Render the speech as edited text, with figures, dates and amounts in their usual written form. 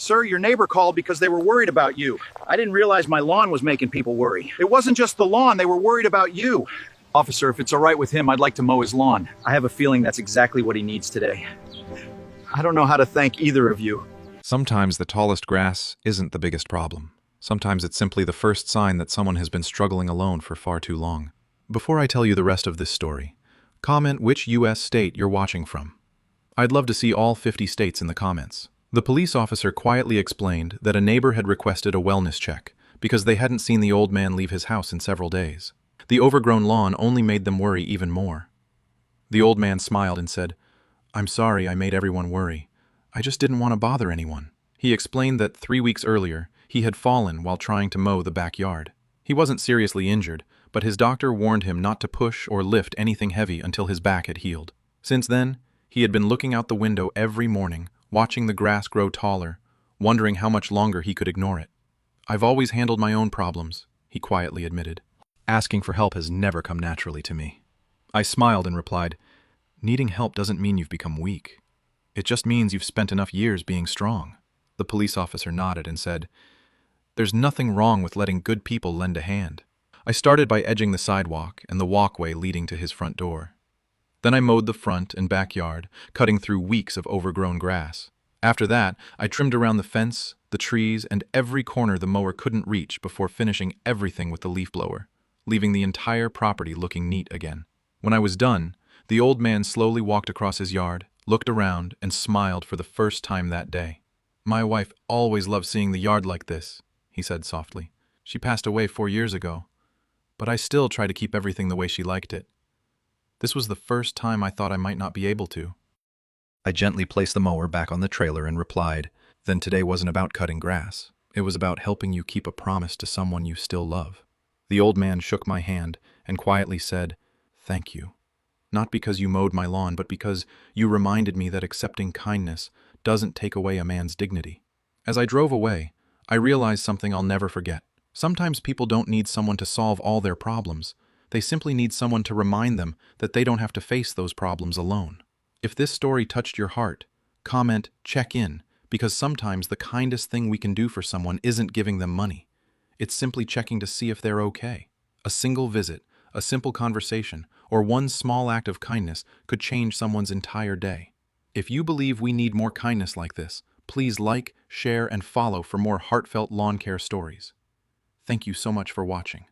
Sir, your neighbor called because they were worried about you. I didn't realize my lawn was making people worry. It wasn't just the lawn, they were worried about you. Officer, if it's all right with him, I'd like to mow his lawn. I have a feeling that's exactly what he needs today. I don't know how to thank either of you. Sometimes the tallest grass isn't the biggest problem. Sometimes it's simply the first sign that someone has been struggling alone for far too long. Before I tell you the rest of this story, comment which U.S. state you're watching from. I'd love to see all 50 states in the comments. The police officer quietly explained that a neighbor had requested a wellness check because they hadn't seen the old man leave his house in several days. The overgrown lawn only made them worry even more. The old man smiled and said, "I'm sorry I made everyone worry. I just didn't want to bother anyone." He explained that 3 weeks earlier, he had fallen while trying to mow the backyard. He wasn't seriously injured, but his doctor warned him not to push or lift anything heavy until his back had healed. Since then, he had been looking out the window every morning, watching the grass grow taller, wondering how much longer he could ignore it. "I've always handled my own problems," he quietly admitted. "Asking for help has never come naturally to me." I smiled and replied, "Needing help doesn't mean you've become weak. It just means you've spent enough years being strong." The police officer nodded and said, "There's nothing wrong with letting good people lend a hand." I started by edging the sidewalk and the walkway leading to his front door. Then I mowed the front and backyard, cutting through weeks of overgrown grass. After that, I trimmed around the fence, the trees, and every corner the mower couldn't reach before finishing everything with the leaf blower, leaving the entire property looking neat again. When I was done, the old man slowly walked across his yard, looked around, and smiled for the first time that day. "My wife always loved seeing the yard like this," he said softly. "She passed away 4 years ago, but I still try to keep everything the way she liked it. This was the first time I thought I might not be able to." I gently placed the mower back on the trailer and replied, "Then today wasn't about cutting grass. It was about helping you keep a promise to someone you still love." The old man shook my hand and quietly said, "Thank you. Not because you mowed my lawn, but because you reminded me that accepting kindness doesn't take away a man's dignity." As I drove away, I realized something I'll never forget. Sometimes people don't need someone to solve all their problems. They simply need someone to remind them that they don't have to face those problems alone. If this story touched your heart, comment, check in, because sometimes the kindest thing we can do for someone isn't giving them money. It's simply checking to see if they're okay. A single visit, a simple conversation, or one small act of kindness could change someone's entire day. If you believe we need more kindness like this, please like, share, and follow for more heartfelt lawn care stories. Thank you so much for watching.